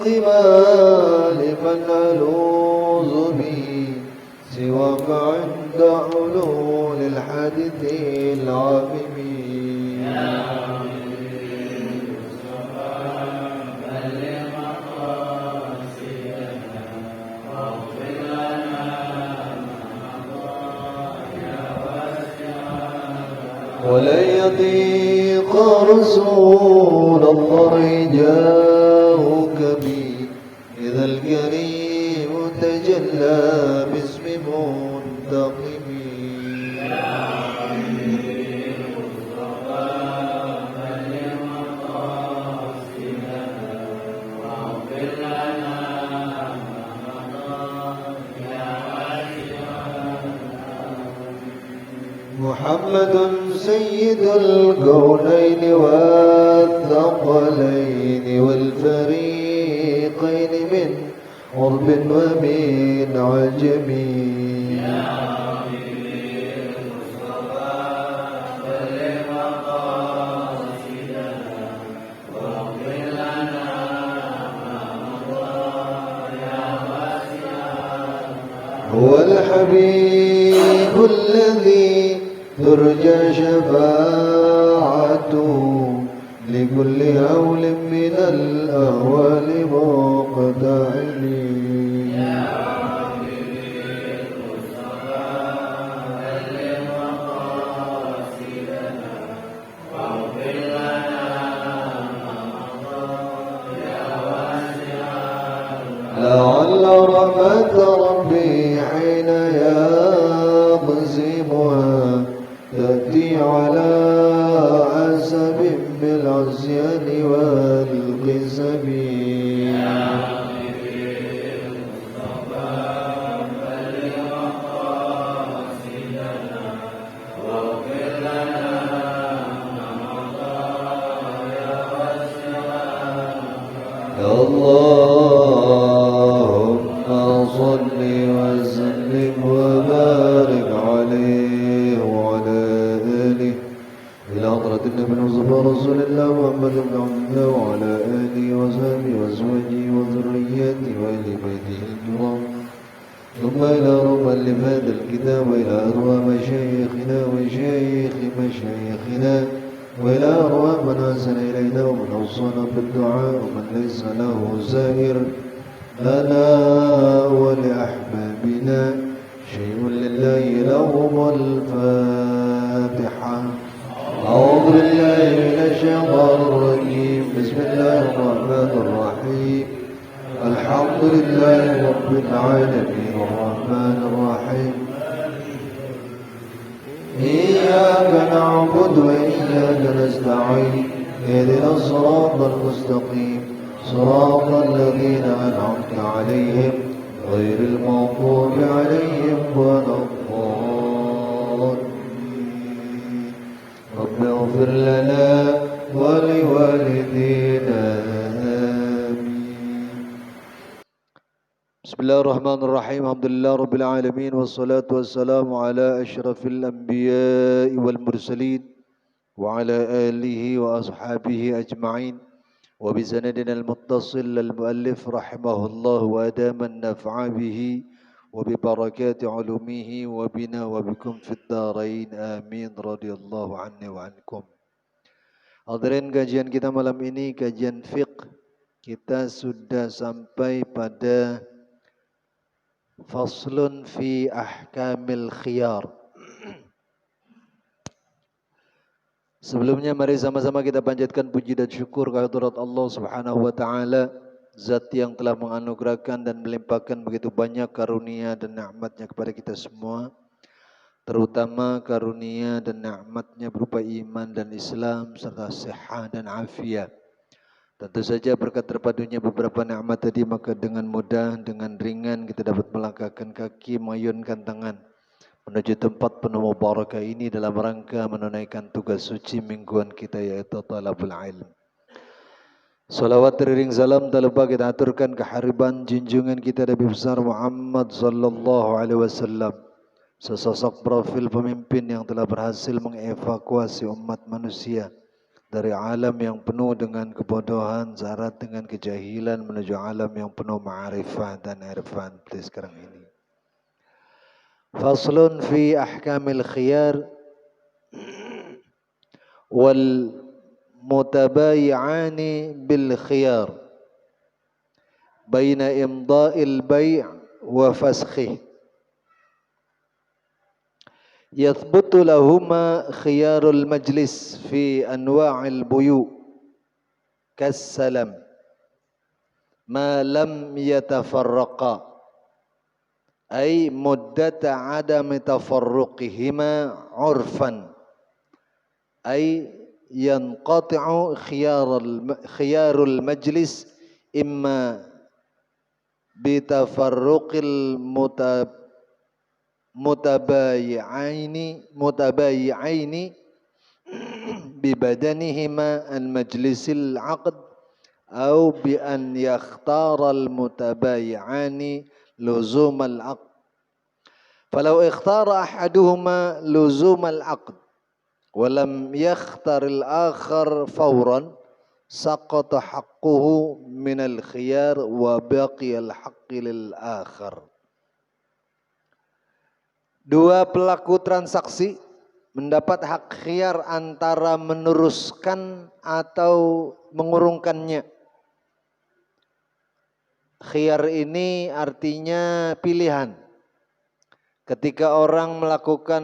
ما لمن ألوذ به سواك عند حلول الحادث العامم ولن يطيق رسول الله جاءك بي إذا الكريم تجلى باسم منتقم محمد سيد الكونين والثقلين والفريقين من قرب ومن عجم هو الحبيب الذي ترجى شفاعته لكل هول من الأهوال مقتحم لعل رحمة ربي حين يقسمها تأتي على حسب بالعصيان والقسم يا اللهم صل وسلم وبارك عليه وعلى آله إلى حضرة النبي المصطفى رسول الله محمد بن عبد الله وعلى آله وصحبه وأزواجه وذرياته وأهل بيته الكرام ثم إلى مؤلف هذا الكتاب وإلى أرواح مشايخنا وشيخ مشايخنا وإلى أرواح من أحسن إلينا ومن أوصانا بالدعاء ومن ليس له سائر لنا ولأحبابنا شيء لله لهم الفاتحة. أعوذ بالله من الشيطان الرجيم. بسم الله الرحمن الرحيم. الحمد لله رب العالمين الرحمن الرحيم إياك نعبد وإياك نستعين اهدنا الصراط المستقيم صراط الذين أنعمت عليهم غير المغضوب عليهم ولا الضالين. رب اغفر لنا ولوالدينا بسم الله الرحمن الرحيم. الحمد لله رب العالمين والصلاة والسلام على أشرف الأنبياء والمرسلين وعلى آله وأصحابه أجمعين وبسندنا المتصل للمؤلف رحمه الله وأدام النفع به وببركات علومه وبنا وبكم في الدارين آمين رضي الله عني وعنكم. Hadirin, kajian kita malam ini kajian fiqh. Kita sudah sampai pada faslun fi ahkamil khiyar. Sebelumnya mari sama-sama kita panjatkan puji dan syukur kehadirat Allah Subhanahu wa taala, zat yang telah menganugerahkan dan melimpahkan begitu banyak karunia dan nikmat-Nya kepada kita semua, terutama karunia dan nikmat-Nya berupa iman dan Islam serta sehat dan afiat. Tentu saja berkat terpadunya beberapa nikmat tadi, maka dengan mudah, dengan ringan kita dapat melangkahkan kaki, mengayunkan tangan menuju tempat penuh barakah ini dalam rangka menunaikan tugas suci mingguan kita, yaitu talabul ilm. Salawat teriring salam tak lupa kita aturkan kehariban junjungan kita Nabi besar Muhammad sallallahu alaihi wasallam, sesosok profil pemimpin yang telah berhasil mengevakuasi umat manusia dari alam yang penuh dengan kebodohan, syarat dengan kejahilan menuju alam yang penuh ma'rifah dan irfan seperti sekarang ini. Faslun fi ahkamil khiyar wal mutabayi'ani bil khiyar baina imda'il bay' wa faskhih. Yathbutu lahuma khiyarul majlis fi anwa'il buyu kassalam ma lam yatafarraqa ay muddata adami tafarruqihima urfan ay yanqati'u khiyarul majlis imma bitafarruqil mutabayi'aini bibadanihima an majlisil aqd au bi an yakhtaral mutabayi'ani luzumal aqd falau ikhtara ahaduhuma luzumal aqd walam yakhtaril akhar fawran saqata haqquhu minal khiyar wa baqiyal haqqi lil akhar. Dua pelaku transaksi mendapat hak khiyar antara meneruskan atau mengurungkannya. Khiyar ini artinya pilihan. Ketika orang melakukan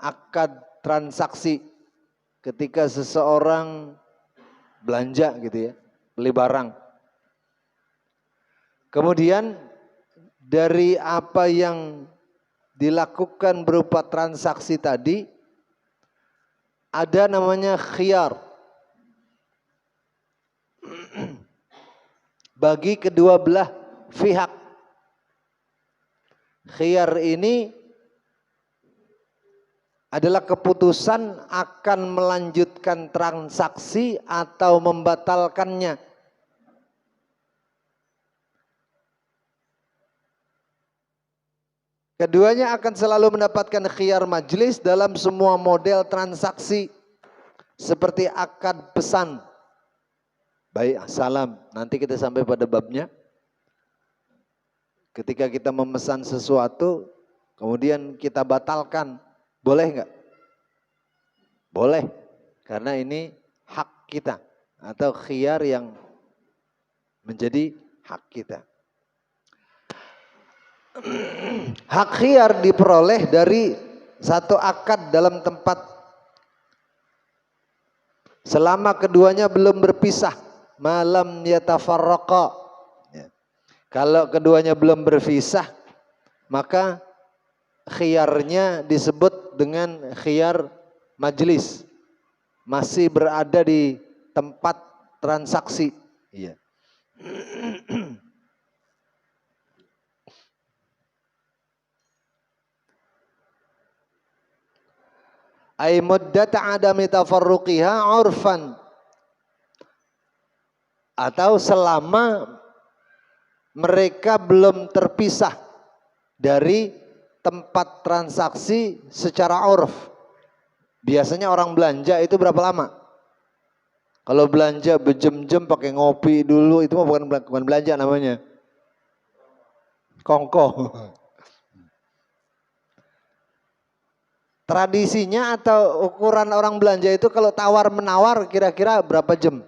akad transaksi, ketika seseorang belanja gitu ya, beli barang. Kemudian dari apa yang dilakukan berupa transaksi tadi, ada namanya khiyar. Bagi kedua belah pihak. Khiyar ini adalah keputusan akan melanjutkan transaksi atau membatalkannya. Keduanya akan selalu mendapatkan khiyar majlis dalam semua model transaksi seperti akad pesan. Baik, salam. Nanti kita sampai pada babnya. Ketika kita memesan sesuatu, kemudian kita batalkan, boleh nggak? Boleh, karena ini hak kita atau khiyar yang menjadi hak kita. Hak khiyar diperoleh dari satu akad dalam tempat selama keduanya belum berpisah, malam yatafarraqa. Ya. Kalau keduanya belum berpisah, maka khiyarnya disebut dengan khiyar majlis, masih berada di tempat transaksi. Iya. Ay muddata adami tafarruqiha urfan, atau selama mereka belum terpisah dari tempat transaksi secara urf. Biasanya orang belanja itu berapa lama? Kalau belanja berjam-jam pakai ngopi dulu, itu mah bukan belanja namanya, kongko. Tradisinya atau ukuran orang belanja itu kalau tawar menawar kira-kira berapa jam?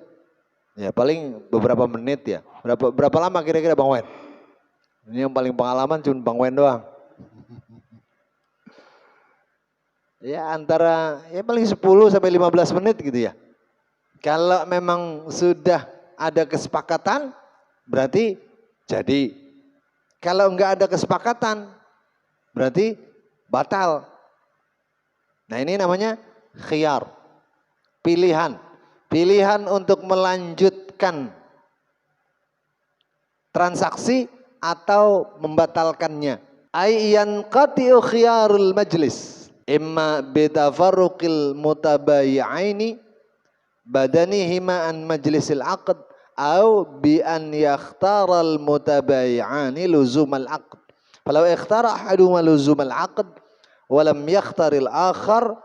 Ya paling beberapa menit ya. Berapa lama kira-kira Bang Wen? Ini yang paling pengalaman cuma Bang Wen doang. Ya antara ya paling 10 sampai 15 menit gitu ya. Kalau memang sudah ada kesepakatan berarti jadi. Kalau enggak ada kesepakatan berarti batal. Nah ini namanya khiyar, pilihan. Pilihan untuk melanjutkan transaksi atau membatalkannya. Ayyan qati'u khiyarul majlis imma bitafarruqil mutabayi'aini badanihima an majlisil aqd au bi an yakhtaral mutabayi'ani luzumal aqd. Falau ikhtara ahaduhuma luzumal aqd walam yakhtaril akhar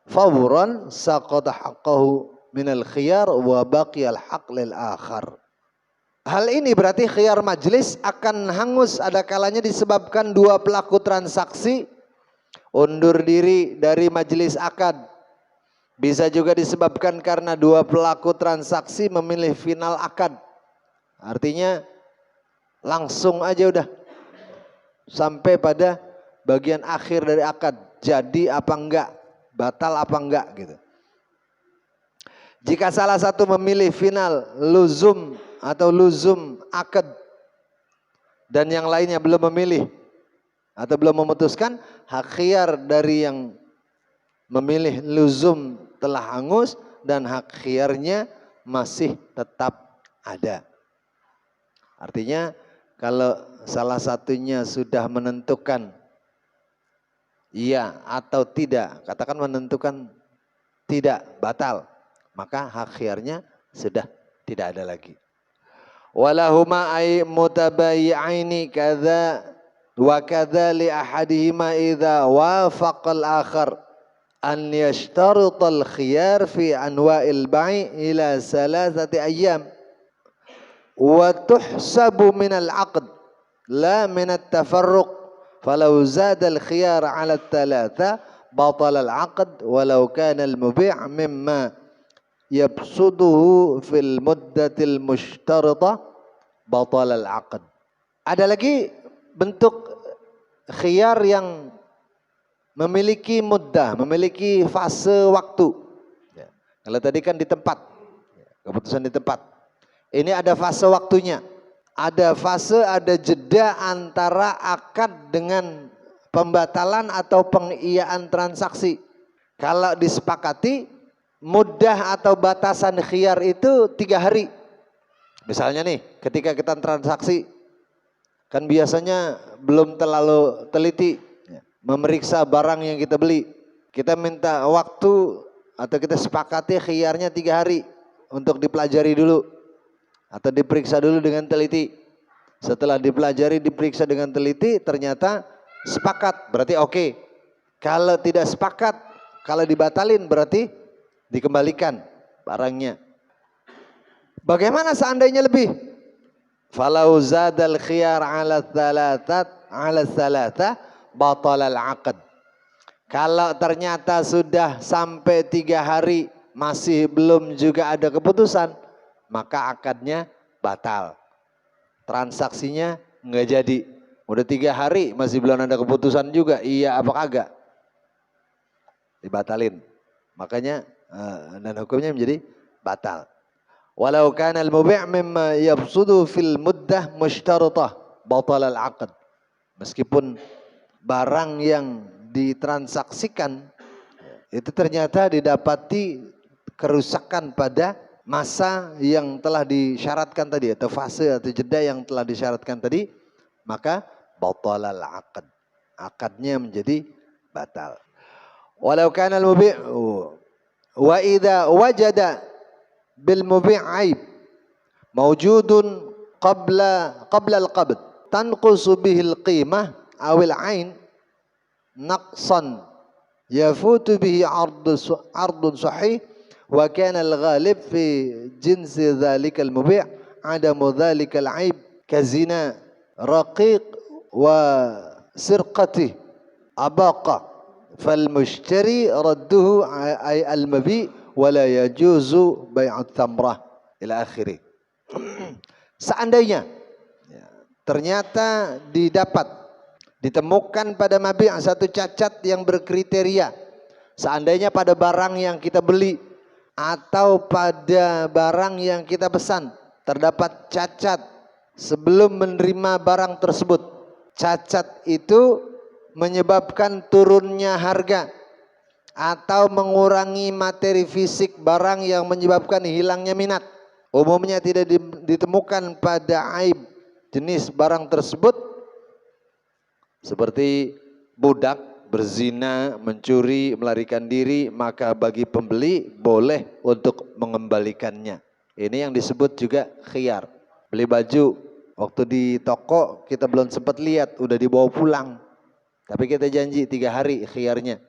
fawran saqata haqqahu minal khiyar wa baqiyal haq lil akhar. Hal ini berarti khiyar majlis akan hangus ada kalanya disebabkan dua pelaku transaksi undur diri dari majlis akad. Bisa juga disebabkan karena dua pelaku transaksi memilih final akad. Artinya langsung aja udah sampai pada bagian akhir dari akad. Jadi apa enggak, batal apa enggak gitu. Jika salah satu memilih final luzum atau luzum akad dan yang lainnya belum memilih atau belum memutuskan, hak khiyar dari yang memilih luzum telah hangus dan hak khiyarnya masih tetap ada. Artinya kalau salah satunya sudah menentukan iya atau tidak, katakan menentukan tidak, batal, maka hak khiyarnya sudah tidak ada lagi. Walahuma ay mutabayyi'aini kadza wa kadza li ahadihima idza wafaqa al-akhar an yashtarita al-khiyar fi anwa'il bai' ila salasati ayyam wa tuhsabu min al-'aqd la min at-tafarruq falau zada al-khiyar 'ala al-thalatha batala al-'aqd walau kana al-mubi' mimma yabsuduhu fil muddatil mushtarita batal al-aqd. Ada lagi bentuk khiyar yang memiliki muddah, memiliki fase waktu. Ya. Kalau tadi kan di tempat, keputusan di tempat. Ini ada fase waktunya. Ada fase, ada jeda antara akad dengan pembatalan atau pengiyahan transaksi. Kalau disepakati, muddah atau batasan khiyar itu 3 hari. Misalnya nih, ketika kita transaksi, kan biasanya belum terlalu teliti memeriksa barang yang kita beli. Kita minta waktu atau kita sepakati khiyarnya 3 hari untuk dipelajari dulu atau diperiksa dulu dengan teliti. Setelah dipelajari, diperiksa dengan teliti, ternyata sepakat, berarti oke. Kalau tidak sepakat, kalau dibatalin berarti dikembalikan barangnya. Bagaimana seandainya lebih? Falau zadal khiyar ala thalatha batal al-aqd. Kalau ternyata sudah sampai 3 hari masih belum juga ada keputusan, maka akadnya batal. Transaksinya enggak jadi. Udah 3 hari masih belum ada keputusan juga, iya apa kagak? Dibatalin. Makanya dan hukumnya menjadi batal. Walau kana al-mubi' mimma yabsudu fil muddah mushtaritah batal al-aqd. Meskipun barang yang ditransaksikan itu ternyata didapati kerusakan pada masa yang telah disyaratkan tadi atau fase atau jeda yang telah disyaratkan tadi, maka batal al-aqd. Akadnya menjadi batal. Walau kana al-mubi' wa idza wajada bil mubi' aib mawjudun qabla al-qabd tanqusu bihi al-qimah aw al-'ain naqsan yafutu bihi 'ardun sahih wa kana al-ghalib fi jinsi dhalika al-mubi' adamu dhalika al-'aib kazina raqiq wa sirqati abaqa fal mushtari radduhu ay al-mabi' wala yajuzu bai'at tamrah ila akhirih. Seandainya ternyata ditemukan pada mabi' satu cacat yang berkriteria, seandainya pada barang yang kita beli atau pada barang yang kita pesan terdapat cacat sebelum menerima barang tersebut, cacat itu menyebabkan turunnya harga atau mengurangi materi fisik barang yang menyebabkan hilangnya minat. Umumnya tidak ditemukan pada aib jenis barang tersebut seperti budak, berzina, mencuri, melarikan diri, maka bagi pembeli boleh untuk mengembalikannya. Ini yang disebut juga khiyar. Beli baju, waktu di toko kita belum sempat lihat, udah dibawa pulang. Tapi kita janji 3 hari khiyarnya.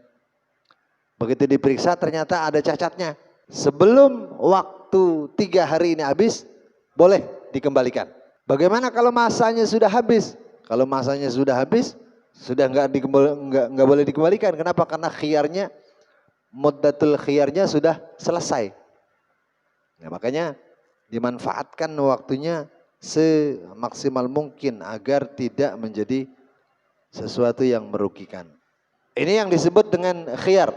Begitu diperiksa ternyata ada cacatnya. sebelum waktu 3 hari ini habis, boleh dikembalikan. Bagaimana kalau masanya sudah habis? Kalau masanya sudah habis, sudah nggak boleh dikembalikan. Kenapa? Karena khiyarnya, muddatul khiyarnya sudah selesai. Nah, makanya dimanfaatkan waktunya semaksimal mungkin agar tidak menjadi sesuatu yang merugikan. Ini yang disebut dengan khiyar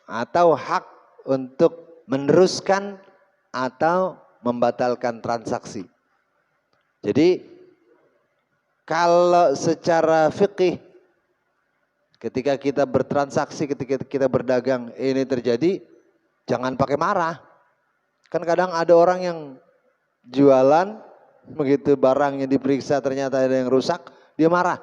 atau hak untuk meneruskan atau membatalkan transaksi. Jadi kalau secara fikih ketika kita bertransaksi, ketika kita berdagang ini terjadi, jangan pakai marah. Kan kadang ada orang yang jualan, begitu barangnya diperiksa ternyata ada yang rusak, dia marah.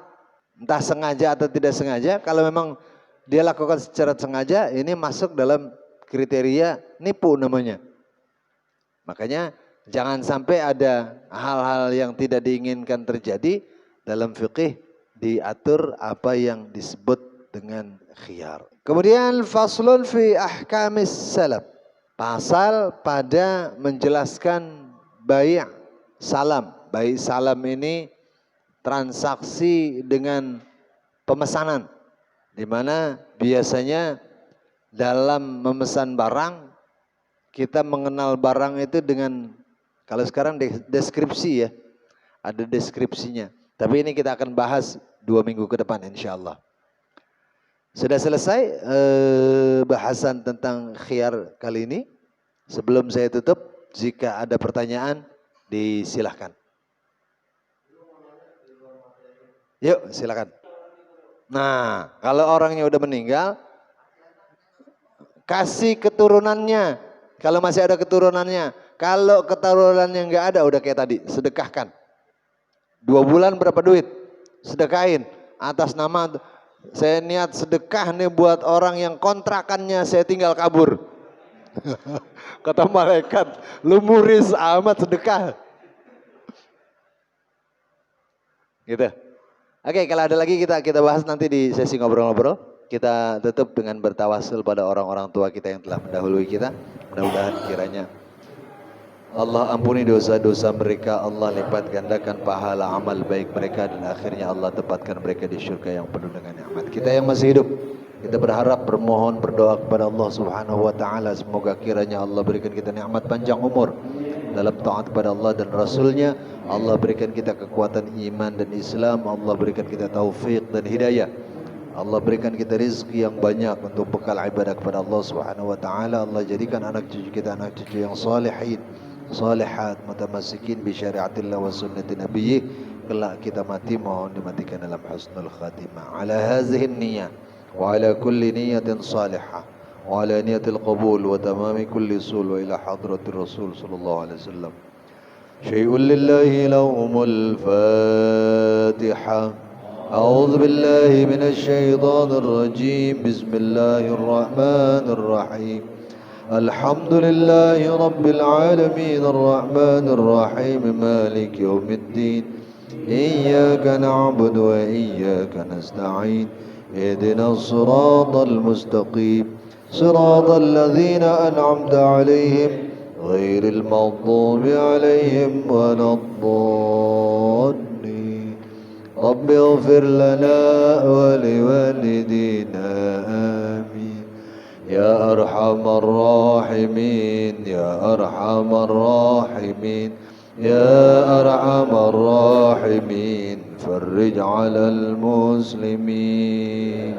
Entah sengaja atau tidak sengaja, kalau memang dia lakukan secara sengaja, ini masuk dalam kriteria nipu namanya. Makanya jangan sampai ada hal-hal yang tidak diinginkan terjadi. Dalam fikih diatur apa yang disebut dengan khiyar. Kemudian faslun fi ahkamis salaf. Pasal pada menjelaskan bai' salam. Bai' salam ini transaksi dengan pemesanan, di mana biasanya dalam memesan barang kita mengenal barang itu dengan, kalau sekarang deskripsi ya, ada deskripsinya. Tapi ini kita akan bahas 2 minggu ke depan insya Allah. Sudah selesai bahasan tentang khiyar kali ini. Sebelum saya tutup, jika ada pertanyaan disilahkan. Yuk silakan. Nah, kalau orangnya udah meninggal, kasih keturunannya. Kalau masih ada keturunannya. Kalau keturunannya nggak ada, udah kayak tadi, sedekahkan. 2 bulan berapa duit? Sedekahin. Atas nama, saya niat sedekah nih buat orang yang kontrakannya saya tinggal kabur. Kata malaikat, lu muris amat sedekah. Gitu. Oke, kalau ada lagi kita bahas nanti di sesi ngobrol-ngobrol. Kita tutup dengan bertawasul pada orang-orang tua kita yang telah mendahului kita. Mudah-mudahan kiranya Allah ampuni dosa-dosa mereka, Allah lipat gandakan pahala amal baik mereka, dan akhirnya Allah tempatkan mereka di syurga yang penuh dengan nikmat. Kita yang masih hidup, kita berharap, bermohon, berdoa kepada Allah Subhanahu wa taala, semoga kiranya Allah berikan kita nikmat panjang umur dalam taat kepada Allah dan Rasulnya. Allah berikan kita kekuatan iman dan Islam. Allah berikan kita taufik dan hidayah. Allah berikan kita rezeki yang banyak untuk bekal ibadah kepada Allah Subhanahu wa taala. Allah jadikan anak cucu kita anak cucu yang salihin, salihat, mutamassikin bi syariatillah wa sunnati nabiyyi. Kelak kita mati, mohon dimatikan dalam husnul khatimah. Ala hadhihi niyyah wa ala kulli niyyatin salihah wa ala niyyatil qabul wa tamami kulli sul wa ila hadratir rasul sallallahu alaihi wasallam. شيء لله لوم الفاتحة. أعوذ بالله من الشيطان الرجيم. بسم الله الرحمن الرحيم. الحمد لله رب العالمين الرحمن الرحيم مالك يوم الدين. إياك نعبد وإياك نستعين. اهدنا الصراط المستقيم صراط الذين أنعمت عليهم غير المغضوب عليهم ولا الضالين. رب اغفر لنا ولوالدينا آمين يا أرحم الراحمين يا أرحم الراحمين يا أرحم الراحمين. فرج على المسلمين.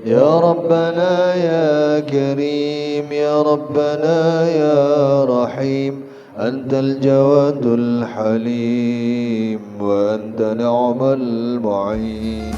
يا ربنا يا كريم يا ربنا يا رحيم. أنت الجواد الحليم وأنت نعم المعين.